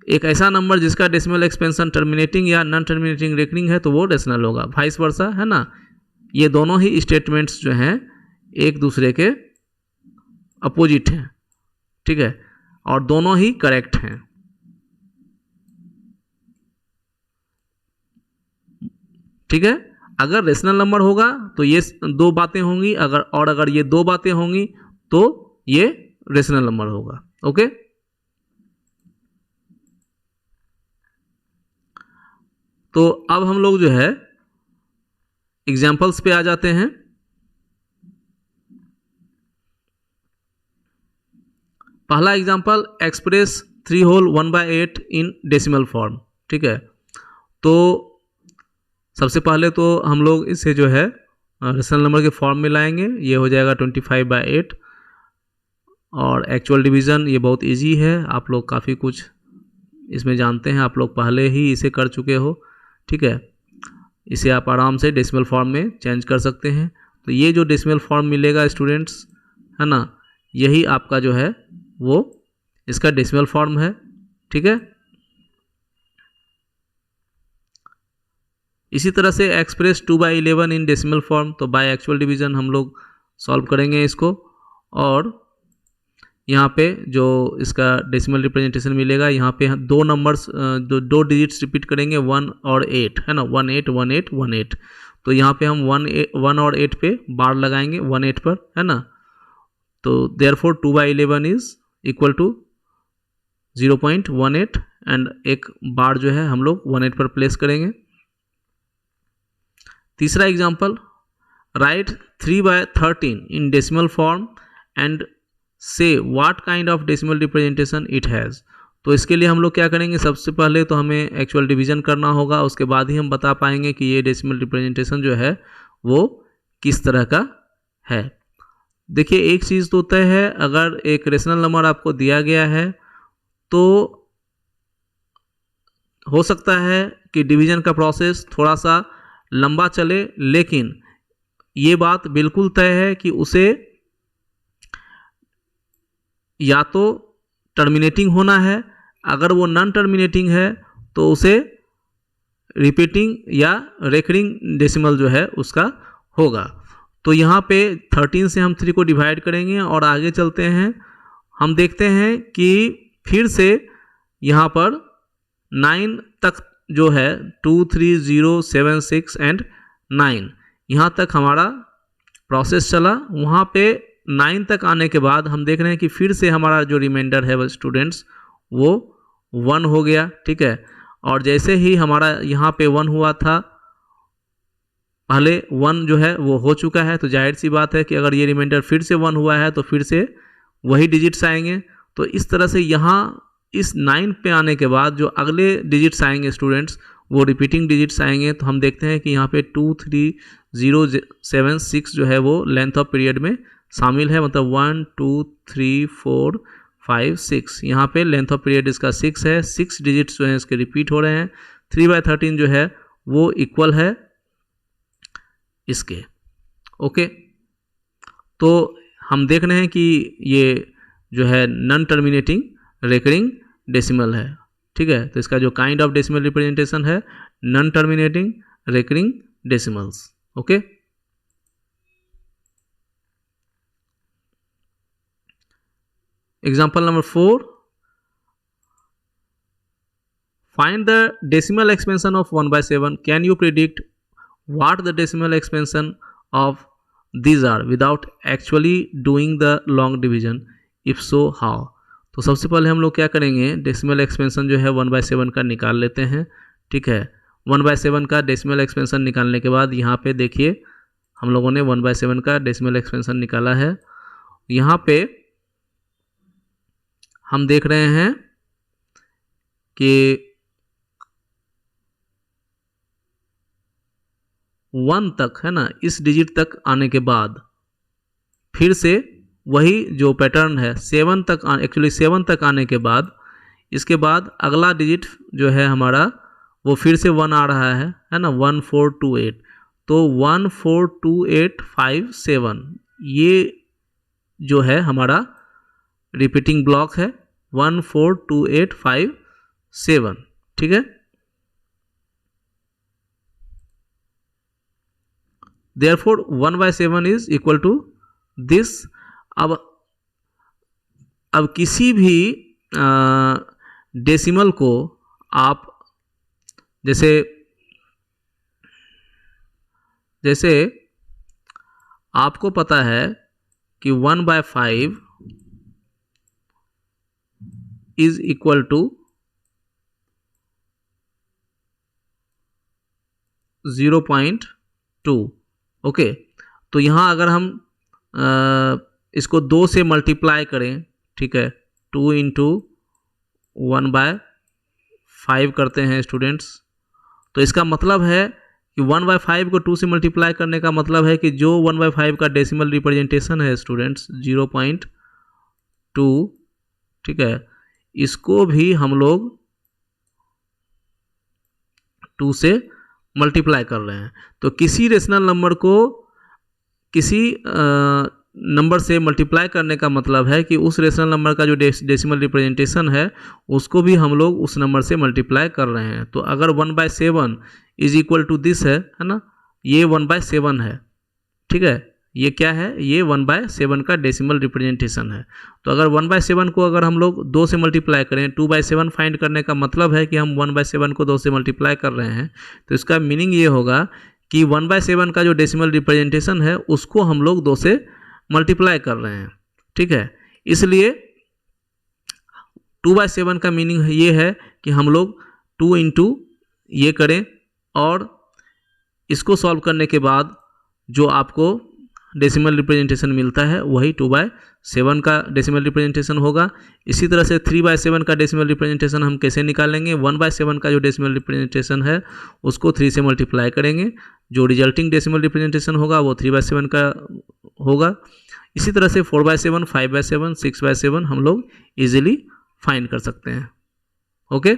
एक ऐसा नंबर जिसका डेसिमल एक्सपेंशन टर्मिनेटिंग या नॉन टर्मिनेटिंग रिकरिंग है तो वो रेशनल होगा, वाइस वर्सा, है ना। ये दोनों ही स्टेटमेंट्स जो हैं एक दूसरे के अपोजिट हैं, ठीक है, और दोनों ही करेक्ट हैं, ठीक है। अगर रेशनल नंबर होगा तो ये दो बातें होंगी, अगर ये दो बातें होंगी तो ये रेशनल नंबर होगा। ओके, तो अब हम लोग जो है एग्जाम्पल्स पे आ जाते हैं। पहला example, express 3 whole 1/8 in decimal form, ठीक है। तो सबसे पहले तो हम लोग इसे जो है रेशनल नंबर के फॉर्म में लाएंगे, ये हो जाएगा 25/8, और एक्चुअल डिवीज़न ये बहुत इजी है, आप लोग काफ़ी कुछ इसमें जानते हैं, आप लोग पहले ही इसे कर चुके हो, ठीक है। इसे आप आराम से डेसिमल फॉर्म में चेंज कर सकते हैं। तो ये जो डेसिमल फॉर्म मिलेगा स्टूडेंट्स, है ना, यही आपका जो है वो इसका डेसिमल फॉर्म है, ठीक है। इसी तरह से एक्सप्रेस 2/11 इन डेसिमल फॉर्म, तो बाय एक्चुअल डिवीज़न हम लोग सॉल्व करेंगे इसको, और यहाँ पे जो इसका डेसिमल रिप्रेजेंटेशन मिलेगा, यहाँ पे दो नंबर्स दो डिजिट्स रिपीट करेंगे, 1 और 8, है ना, 18 18 18। तो यहाँ पे हम 1 और 8 पे बार लगाएंगे, 18 पर, है ना। तो therefore 2/11 is equal to 0.18, and एक बार जो है हम लोग 18 पर प्लेस करेंगे। तीसरा example, right 3/13 in decimal form and say what kind of decimal representation it has. तो इसके लिए हम लोग क्या करेंगे, सबसे पहले तो हमें एक्चुअल डिवीज़न करना होगा, उसके बाद ही हम बता पाएंगे कि ये डेसिमल रिप्रेजेंटेशन जो है वो किस तरह का है। देखिए, एक चीज़ तो तय है, अगर एक रेशनल नंबर आपको दिया गया है तो हो सकता है कि डिवीज़न का प्रोसेस थोड़ा सा लंबा चले, लेकिन ये बात बिल्कुल तय है कि उसे या तो टर्मिनेटिंग होना है, अगर वो नॉन टर्मिनेटिंग है तो उसे रिपीटिंग या रेकरिंग डेसिमल जो है उसका होगा। तो यहाँ पे 13 से हम 3 को डिवाइड करेंगे और आगे चलते हैं। हम देखते हैं कि फिर से यहाँ पर 9 तक जो है 2 3 0 7 6 एंड 9, यहाँ तक हमारा प्रोसेस चला। वहाँ पे 9 तक आने के बाद हम देख रहे हैं कि फिर से हमारा जो रिमाइंडर है वो स्टूडेंट्स वो 1 हो गया, ठीक है। और जैसे ही हमारा यहाँ पे 1 हुआ था, पहले 1 जो है वो हो चुका है, तो जाहिर सी बात है कि अगर ये रिमाइंडर फिर से 1 हुआ है तो फिर से वही डिजिट्स आएंगे। तो इस तरह से यहाँ इस 9 पे आने के बाद जो अगले डिजिट्स आएंगे स्टूडेंट्स वो रिपीटिंग डिजिट्स आएंगे। तो हम देखते हैं कि यहाँ पे 2 3 0 7 6 जो है वो लेंथ ऑफ पीरियड में शामिल है, मतलब 1 2 3 4 5 6, यहाँ पे लेंथ ऑफ पीरियड इसका 6 है। 6 डिजिट्स जो हैं इसके रिपीट हो रहे हैं। 3/13 जो है वो इक्वल है इसके, ओके। तो हम देख रहे हैं कि ये जो है नॉन टर्मिनेटिंग रेकरिंग डेसिमल है, ठीक है। तो इसका जो काइंड ऑफ डेसिमल रिप्रेजेंटेशन है non terminating recurring decimals, okay. Example number 4, find the decimal expansion of 1/7। Can you predict what the decimal expansion of these are without actually doing the long division? If so, how? तो सबसे पहले हम लोग क्या करेंगे, डेसिमल एक्सपेंशन जो है 1/7 का निकाल लेते हैं। ठीक है, 1/7 का डेसिमल एक्सपेंशन निकालने के बाद यहाँ पे देखिए हम लोगों ने 1/7 का डेसिमल एक्सपेंशन निकाला है। यहाँ पे हम देख रहे हैं कि 1 तक है ना, इस डिजिट तक आने के बाद फिर से वही जो पैटर्न है 7 तक, एक्चुअली 7 तक आने के बाद इसके बाद अगला डिजिट जो है हमारा वो फिर से 1 आ रहा है ना, 1428। तो 142857 ये जो है हमारा रिपीटिंग ब्लॉक है 142857। ठीक है, therefore 1/7 is equal to this। अब किसी भी डेसिमल को आप जैसे आपको पता है कि 1/5 इज इक्वल टू 0.2। ओके, तो यहाँ अगर हम इसको 2 से मल्टीप्लाई करें, ठीक है, 2 इंटू 1/5 करते हैं स्टूडेंट्स, तो इसका मतलब है कि 1/5 को 2 से मल्टीप्लाई करने का मतलब है कि जो 1/5 का डेसिमल रिप्रेजेंटेशन है स्टूडेंट्स 0.2, ठीक है, इसको भी हम लोग 2 से मल्टीप्लाई कर रहे हैं। तो किसी रेशनल नंबर को किसी नंबर से मल्टीप्लाई करने का मतलब है कि उस रेशनल नंबर का जो डेसिमल रिप्रेजेंटेशन है उसको भी हम लोग उस नंबर से मल्टीप्लाई कर रहे हैं। तो अगर 1/7 इज इक्वल टू दिस है ना, ये 1/7 है। ठीक है, ये क्या है, ये 1/7 का डेसिमल रिप्रेजेंटेशन है। तो अगर 1/7 को अगर हम लोग 2 से मल्टीप्लाई करें, 2/7 फाइंड करने का मतलब है कि हम 1/7 को 2 से मल्टीप्लाई कर रहे हैं। तो इसका मीनिंग ये होगा कि 1/7 का जो डेसिमल रिप्रेजेंटेशन है उसको हम लोग 2 से मल्टीप्लाई कर रहे हैं। ठीक है, इसलिए 2/7 का मीनिंग ये है कि हम लोग 2 इंटू ये करें और इसको सॉल्व करने के बाद जो आपको डेसिमल रिप्रेजेंटेशन मिलता है वही 2/7 का डेसिमल रिप्रेजेंटेशन होगा। इसी तरह से 3/7 का डेसिमल रिप्रेजेंटेशन हम कैसे निकालेंगे, 1/7 का जो डेसिमल रिप्रेजेंटेशन है उसको 3 से मल्टीप्लाई करेंगे, जो रिजल्टिंग डेसिमल रिप्रेजेंटेशन होगा वो 3/7 का होगा। इसी तरह से 4/7, 5/7, 6/7 हम लोग इजीली फाइंड कर सकते हैं। Okay,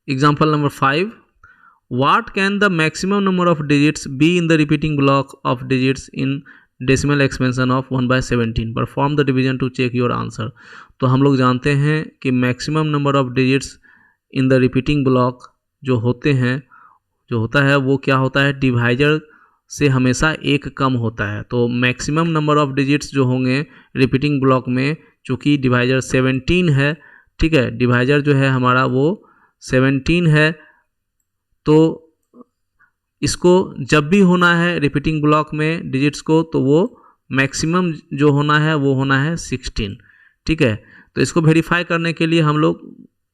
example number 5, what can the maximum number of digits be in the repeating block of digits in decimal expansion of 1/17? perform the division to check your answer। तो हम लोग जानते हैं कि maximum number of digits in the repeating block जो होता है वो क्या होता है, डिवाइजर से हमेशा 1 कम होता है। तो मैक्सिमम नंबर ऑफ डिजिट्स जो होंगे रिपीटिंग ब्लॉक में, चूँकि डिवाइजर 17 है, ठीक है, डिवाइजर जो है हमारा वो 17 है, तो इसको जब भी होना है रिपीटिंग ब्लॉक में डिजिट्स को, तो वो मैक्सिमम जो होना है वो होना है 16। ठीक है, तो इसको वेरीफाई करने के लिए हम लोग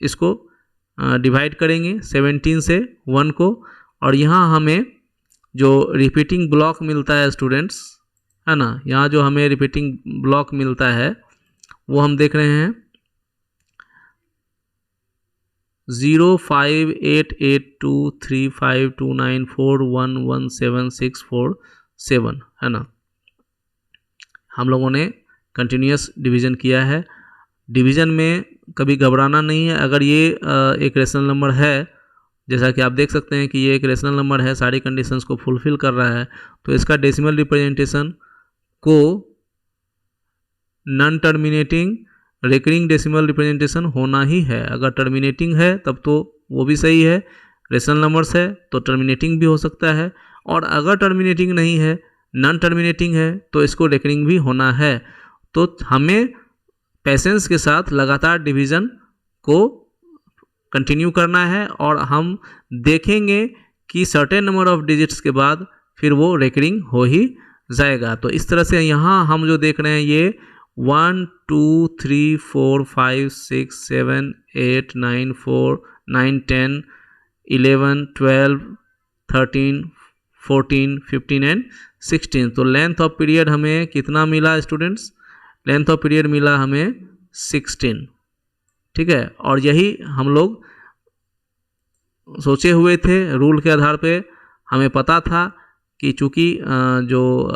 इसको डिवाइड करेंगे 17 से 1 को, और यहाँ हमें जो रिपीटिंग ब्लॉक मिलता है स्टूडेंट्स, है ना, यहाँ जो हमें रिपीटिंग ब्लॉक मिलता है वो हम देख रहे हैं 05882352941176647, है ना। हम लोगों ने कंटिन्यूस डिवीज़न किया है। डिवीज़न में कभी घबराना नहीं है। अगर ये एक रेशनल नंबर है, जैसा कि आप देख सकते हैं कि ये एक रेशनल नंबर है, सारी कंडीशंस को फुलफिल कर रहा है, तो इसका डेसिमल रिप्रेजेंटेशन को non terminating recurring decimal representation होना ही है। अगर टर्मिनेटिंग है तब तो वो भी सही है, रेशनल नंबर्स है तो टर्मिनेटिंग भी हो सकता है, और अगर टर्मिनेटिंग नहीं है, नॉन टर्मिनेटिंग है, तो इसको रिकरिंग भी होना है। तो हमें पेशेंस के साथ लगातार डिवीज़न को कंटिन्यू करना है और हम देखेंगे कि सर्टेन नंबर ऑफ डिजिट्स के बाद फिर वो रिकरिंग हो ही जाएगा। तो इस तरह से यहाँ हम जो देख रहे हैं ये 1 2 3 4 5 6 7 8 9 4 9 10 11 12 13 14 15 एंड 16। तो लेंथ ऑफ पीरियड हमें कितना मिला स्टूडेंट्स? लेंथ ऑफ पीरियड मिला हमें 16, ठीक है। और यही हम लोग सोचे हुए थे, रूल के आधार पे हमें पता था कि चूँकि जो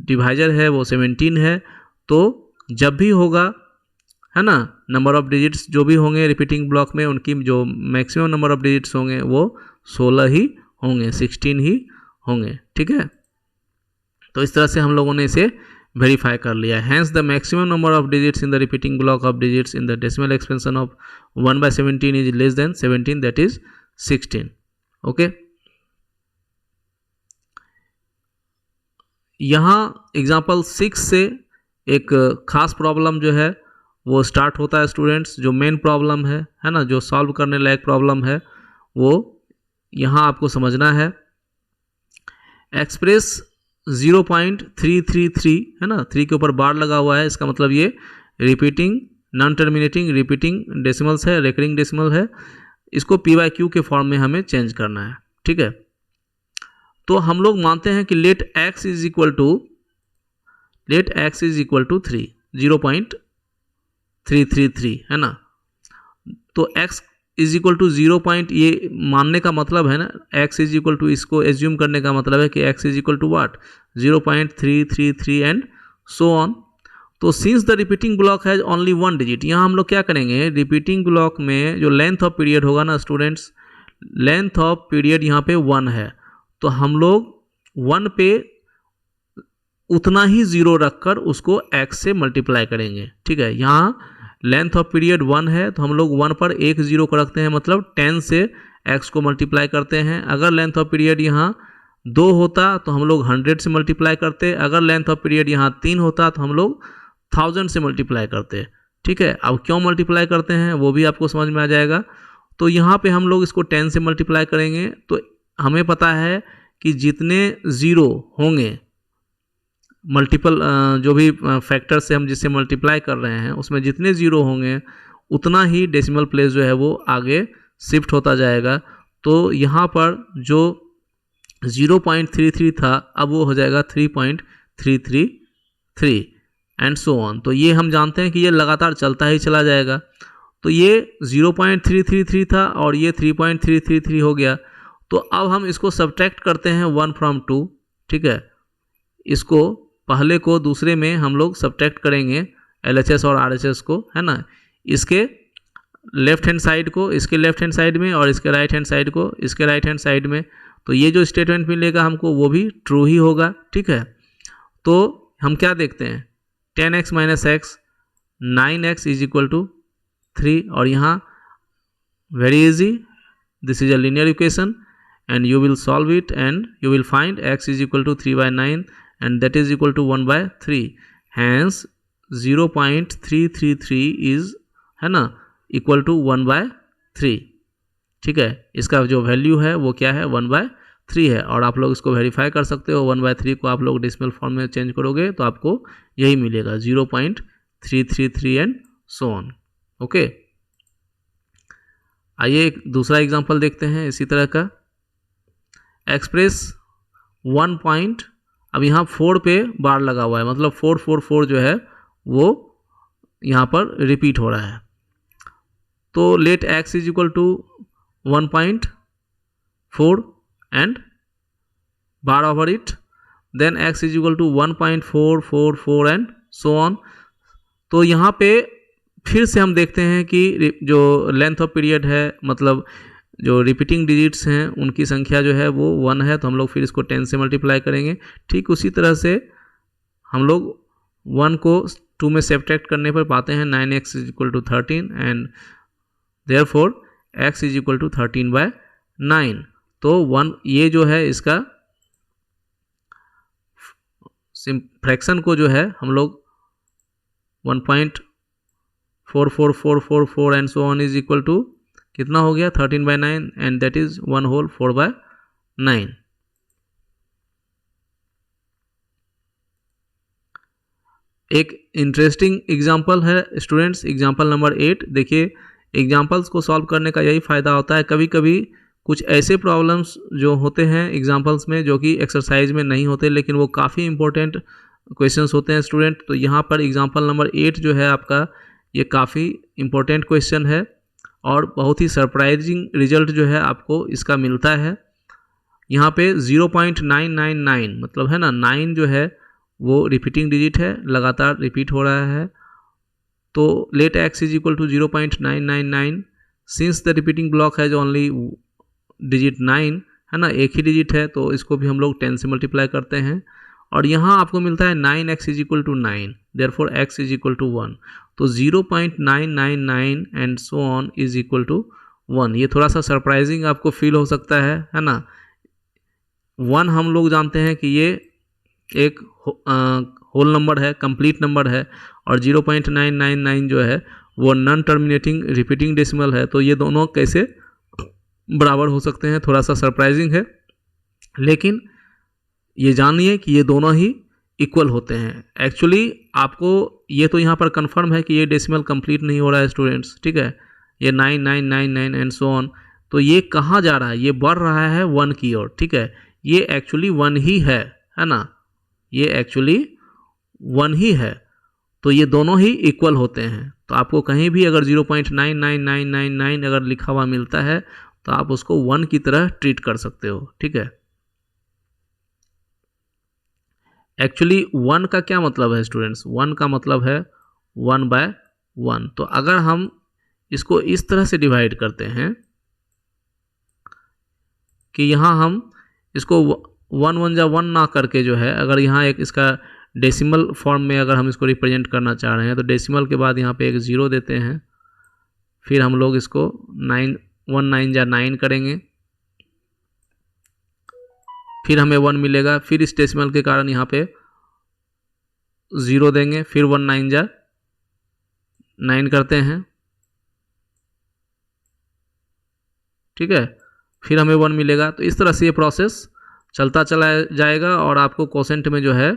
डिवाइजर है वो 17 है, तो जब भी होगा, है ना, नंबर ऑफ डिजिट्स जो भी होंगे रिपीटिंग ब्लॉक में उनकी जो मैक्सिमम नंबर ऑफ डिजिट्स होंगे वो 16 ही होंगे, 16 ही होंगे, ठीक है। तो इस तरह से हम लोगों ने इसे वेरीफाई कर लिया। Hence the maximum number of digits in the repeating block of digits in the decimal expansion of 1/17 is less than 17, that is 16। Okay, यहाँ एग्जाम्पल 6 से एक खास प्रॉब्लम जो है वो स्टार्ट होता है स्टूडेंट्स। जो मेन प्रॉब्लम है ना, जो सॉल्व करने लायक प्रॉब्लम है वो यहाँ आपको समझना है। एक्सप्रेस 0.333 है ना, 3 के ऊपर बार लगा हुआ है, इसका मतलब ये repeating non terminating repeating decimals है, रिकरिंग डेसिमल है। इसको p/q के फॉर्म में हमें चेंज करना है, ठीक है। तो हम लोग मानते हैं कि let x is equal to 3, 0.333 है ना। तो x इज इक्वल टू 0. ये मानने का मतलब है ना, x इज इक्वल टू, इसको एज्यूम करने का मतलब है कि x is equal to what 0.333 and so on. तो since the repeating block has only 1 digit, यहाँ हम लोग क्या करेंगे, रिपीटिंग ब्लॉक में जो लेंथ ऑफ पीरियड होगा ना स्टूडेंट्स, लेंथ ऑफ पीरियड यहाँ पे 1 है, तो हम लोग 1 पे उतना ही 0 रखकर उसको x से मल्टीप्लाई करेंगे, ठीक है। यहाँ लेंथ ऑफ पीरियड 1 है तो हम लोग 1 पर एक 0 को रखते हैं, मतलब 10 से x को मल्टीप्लाई करते हैं। अगर लेंथ ऑफ पीरियड यहाँ 2 होता तो हम लोग 100 से मल्टीप्लाई करते। अगर लेंथ ऑफ पीरियड यहाँ 3 होता तो हम लोग 1000 से मल्टीप्लाई करते, ठीक है। अब क्यों मल्टीप्लाई करते हैं वो भी आपको समझ में आ जाएगा। तो यहाँ पे हम लोग इसको 10 से मल्टीप्लाई करेंगे, तो हमें पता है कि जितने 0 होंगे मल्टीपल जो भी फैक्टर से हम जिससे मल्टीप्लाई कर रहे हैं उसमें जितने 0 होंगे उतना ही डेसिमल प्लेस जो है वो आगे शिफ्ट होता जाएगा। तो यहाँ पर जो 0.33 था अब वो हो जाएगा 3.333 एंड सो ऑन। तो ये हम जानते हैं कि ये लगातार चलता ही चला जाएगा। तो ये 0.333 था और ये 3.333 हो गया। तो अब हम इसको सब्ट्रैक्ट करते हैं 1 from 2, ठीक है। इसको पहले को दूसरे में हम लोग सब्ट्रैक्ट करेंगे LHS और RHS को, है ना। इसके लेफ्ट हैंड साइड को इसके लेफ्ट हैंड साइड में और इसके राइट हैंड साइड को इसके राइट हैंड साइड में। तो ये जो स्टेटमेंट मिलेगा हमको वो भी ट्रू ही होगा, ठीक है। तो हम क्या देखते हैं, 10x - x 9x is equal to 3, और यहाँ very easy, this is a linear equation and you will solve it and you will find x is equal to 3/9 and that is equal to 1/3, hence 0.333 is, है ना, equal to 1/3, ठीक है। इसका जो वैल्यू है वो क्या है, 1/3 है। और आप लोग इसको वेरीफाई कर सकते हो, 1/3 को आप लोग डेसिमल फॉर्म में चेंज करोगे तो आपको यही मिलेगा 0.333 एंड सो ऑन। ओके, आइए एक दूसरा एग्जांपल देखते हैं इसी तरह का। एक्सप्रेस 1 पॉइंट, अब यहाँ 4 पे बार लगा हुआ है, मतलब 444 जो है वो यहाँ पर रिपीट हो रहा है। तो let x is equal to 1.4 and bar over it, then x is equal to 1.444 and so on. तो यहाँ पे फिर से हम देखते हैं कि जो लेंथ ऑफ पीरियड है, मतलब जो रिपीटिंग डिजिट्स हैं उनकी संख्या जो है वो 1 है, तो हम लोग फिर इसको 10 से मल्टीप्लाई करेंगे। ठीक उसी तरह से हम लोग 1 को 2 में सब्ट्रैक्ट करने पर पाते हैं 9x is equal to 13 and therefore x is equal to 13/9। तो 1 ये जो है इसका फ्रैक्शन को जो है हम लोग 1.44444 and so on is equal to कितना हो गया 13/9 एंड दैट इज 1 होल 4/9। एक इंटरेस्टिंग एग्जाम्पल है स्टूडेंट्स, एग्जाम्पल नंबर 8। देखिए एग्जाम्पल्स को सॉल्व करने का यही फ़ायदा होता है, कभी कभी कुछ ऐसे प्रॉब्लम्स जो होते हैं एग्जाम्पल्स में जो कि एक्सरसाइज में नहीं होते लेकिन वो काफ़ी इंपॉर्टेंट क्वेश्चंस होते हैं स्टूडेंट। तो यहाँ पर एग्जाम्पल नंबर 8 जो है आपका, ये काफ़ी इंपॉर्टेंट क्वेश्चन है और बहुत ही सरप्राइजिंग रिजल्ट जो है आपको इसका मिलता है। यहाँ पे 0.999 मतलब है ना 9 जो है वो रिपीटिंग डिजिट है, लगातार रिपीट हो रहा है। तो let x is equal to 0.999 since the repeating block has only digit 9 है ना, एक ही डिजिट है, तो इसको भी हम लोग 10 से मल्टीप्लाई करते हैं और यहाँ आपको मिलता है 9x is equal to 9, therefore x is equal to 1। तो 0.999 and so on is equal to 1। ये थोड़ा सा सरप्राइजिंग आपको फील हो सकता है ना। 1 हम लोग जानते हैं कि ये एक होल नंबर है, कंप्लीट नंबर है, और 0.999 जो है वो नॉन टर्मिनेटिंग रिपीटिंग डेसिमल है। तो ये दोनों कैसे बराबर हो सकते हैं, थोड़ा सा सरप्राइजिंग है, लेकिन ये जानिए कि ये दोनों ही इक्वल होते हैं। एक्चुअली आपको ये तो यहाँ पर कंफर्म है कि ये डेसिमल कंप्लीट नहीं हो रहा है स्टूडेंट्स, ठीक है, ये 9999 एंड सो ऑन। तो ये कहाँ जा रहा है, ये बढ़ रहा है 1 की ओर, ठीक है, ये एक्चुअली 1 ही है ना, ये एक्चुअली 1 ही है। तो ये दोनों ही इक्वल होते हैं। तो आपको कहीं भी अगर 0.99999 अगर लिखा हुआ मिलता है तो आप उसको 1 की तरह ट्रीट कर सकते हो, ठीक है। एक्चुअली 1 का क्या मतलब है स्टूडेंट्स, 1 का मतलब है 1/1। तो अगर हम इसको इस तरह से डिवाइड करते हैं कि यहाँ हम इसको 1 1 जा 1 ना करके जो है, अगर यहाँ एक इसका डेसिमल फॉर्म में अगर हम इसको रिप्रेजेंट करना चाह रहे हैं तो डेसिमल के बाद यहाँ पे एक 0 देते हैं, फिर हम लोग इसको 9 1 9 जा 9 करेंगे, फिर हमें 1 मिलेगा, फिर इस डेसिमल के कारण यहाँ पे 0 देंगे, फिर 1 9 जा 9 करते हैं, ठीक है, फिर हमें 1 मिलेगा। तो इस तरह से ये प्रोसेस चलता चला जाएगा और आपको क्वोशेंट में जो है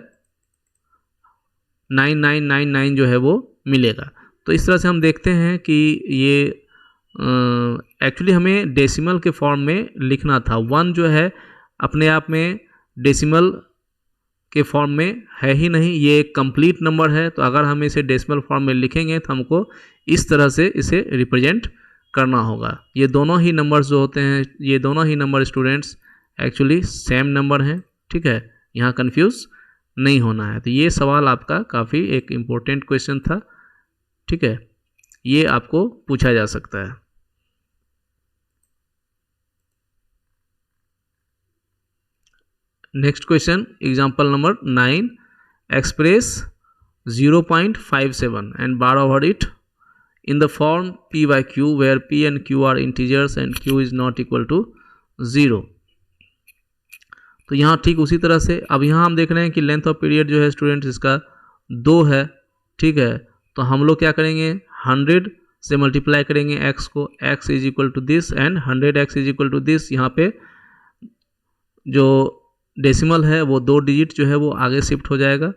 9999 जो है वो मिलेगा। तो इस तरह से हम देखते हैं कि ये एक्चुअली हमें डेसिमल के फॉर्म में लिखना था। 1 जो है अपने आप में डेसिमल के फॉर्म में है ही नहीं, ये एक कंप्लीट नंबर है। तो अगर हम इसे डेसिमल फॉर्म में लिखेंगे तो हमको इस तरह से इसे रिप्रेजेंट करना होगा। ये दोनों ही नंबर्स जो होते हैं, ये दोनों ही number students actually same number हैं, ठीक है, यहाँ कंफ्यूज नहीं होना है। तो ये सवाल आपका काफ़ी एक इम्पोर्टेंट क्वेश्चन था, ठीक है, ये आपको पूछा जा सकता है। Next question example number 9, express 0.57 and bar over it in the form p by q where p and q are integers and q is not equal to 0। तो यहाँ ठीक उसी तरह से अब यहाँ हम देख रहे हैं कि लेंथ ऑफ पीरियड जो है स्टूडेंट्स इसका 2 है, ठीक है। तो हम लोग क्या करेंगे, 100 से मल्टीप्लाई करेंगे x को, x is equal to this and 100x is equal to this. यहाँ पे जो डेसिमल है वो 2 डिजिट जो है वो आगे शिफ्ट हो जाएगा,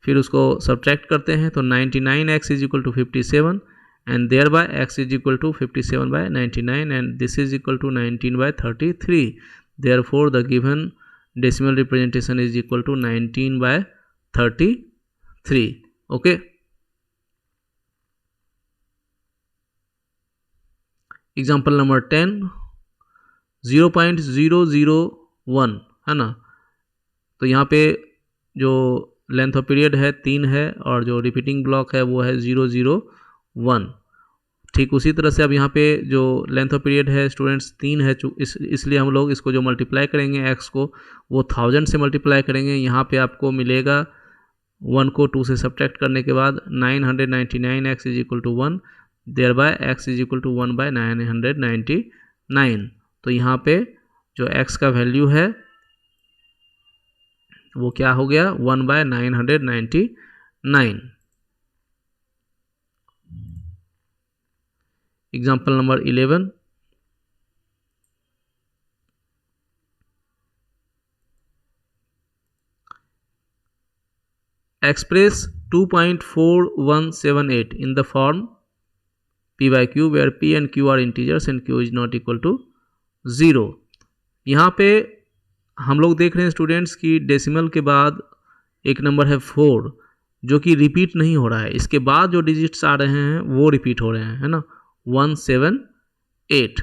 फिर उसको सब्ट्रैक्ट करते हैं तो 99x is equal to 57 and thereby x is equal to 57/99 and this is equal to 19/33। Therefore the given decimal representation is equal to 19/33। Okay, example number 10, 0.001 है ना। तो यहाँ पे जो लेंथ ऑफ पीरियड है 3 है और जो रिपीटिंग ब्लॉक है वो है 001। ठीक उसी तरह से अब यहाँ पे जो लेंथ ऑफ पीरियड है स्टूडेंट्स 3 है, इसलिए हम लोग इसको जो मल्टीप्लाई करेंगे x को वो 1000 से मल्टीप्लाई करेंगे। यहाँ पे आपको मिलेगा 1 को 2 से सब्ट्रैक्ट करने के बाद 999x is equal to 1, thereby x is equal to 1/999। तो यहाँ पे जो x का वैल्यू है वो क्या हो गया, 1/999। Example number 11, express 2.4178 in the form p by q where p and q are integers and q is not equal to 0। यहाँ पे हम लोग देख रहे हैं स्टूडेंट्स की डेसिमल के बाद एक नंबर है 4 जो कि रिपीट नहीं हो रहा है, इसके बाद जो डिजिट्स आ रहे हैं वो रिपीट हो रहे हैं, है ना, 178।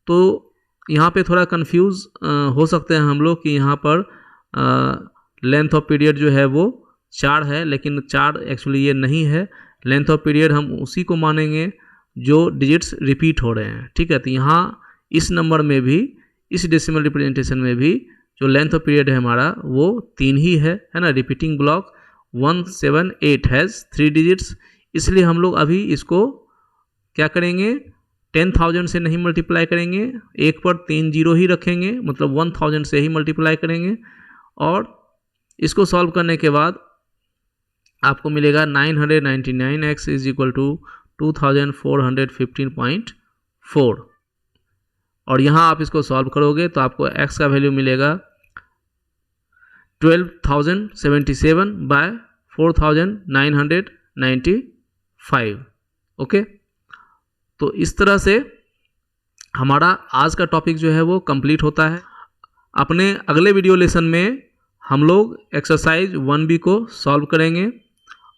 तो यहाँ पे थोड़ा कंफ्यूज हो सकते हैं हम लोग कि यहाँ पर लेंथ ऑफ पीरियड जो है वो 4 है, लेकिन 4 एक्चुअली ये नहीं है। लेंथ ऑफ पीरियड हम उसी को मानेंगे जो डिजिट्स रिपीट हो रहे हैं, ठीक है। तो यहाँ इस नंबर में भी, इस डेसिमल रिप्रेजेंटेशन में भी जो लेंथ ऑफ पीरियड है हमारा वो 3 ही है ना। रिपीटिंग ब्लॉक 178 हैज़ 3 डिजिट्स, इसलिए हम लोग अभी इसको क्या करेंगे, 10,000 से नहीं मल्टीप्लाई करेंगे, एक पर 3 जीरो ही रखेंगे, मतलब 1000 से ही मल्टीप्लाई करेंगे। और इसको सॉल्व करने के बाद आपको मिलेगा 999x इज इक्वल टू 2415.4। और यहाँ आप इसको सॉल्व करोगे तो आपको x का वैल्यू मिलेगा 12,077 बाय 4,995। ओके, तो इस तरह से हमारा आज का टॉपिक जो है वो कंप्लीट होता है। अपने अगले वीडियो लेसन में हम लोग एक्सरसाइज 1B को सॉल्व करेंगे।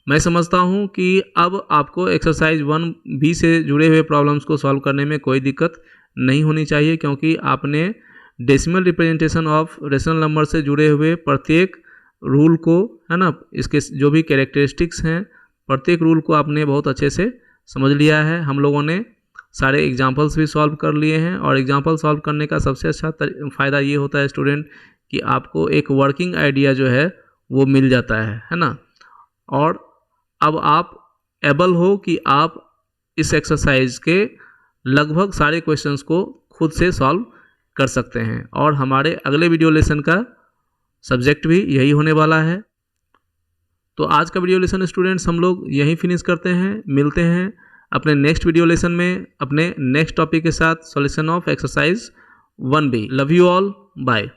मैं समझता हूँ कि अब आपको एक्सरसाइज 1B से जुड़े हुए प्रॉब्लम्स को सॉल्व करने में कोई दिक्कत नहीं होनी चाहिए, क्योंकि आपने decimal representation of rational number से जुड़े हुए प्रत्येक रूल को, है ना, इसके जो भी कैरेक्टरिस्टिक्स हैं, प्रत्येक रूल को आपने बहुत अच्छे से समझ लिया है। हम लोगों ने सारे एग्जाम्पल्स भी सॉल्व कर लिए हैं, और एग्जाम्पल सॉल्व करने का सबसे अच्छा फ़ायदा ये होता है स्टूडेंट कि आपको एक वर्किंग आइडिया जो है वो मिल जाता है ना। और अब आप एबल हो कि आप इस एक्सरसाइज के लगभग सारे क्वेश्चंस को खुद से सॉल्व कर सकते हैं। और हमारे अगले वीडियो लेसन का सब्जेक्ट भी यही होने वाला है। तो आज का वीडियो लेसन स्टूडेंट्स हम लोग यहीं फिनिश करते हैं। मिलते हैं अपने नेक्स्ट वीडियो लेसन में अपने नेक्स्ट टॉपिक के साथ, solution of exercise 1B। Love you all, bye.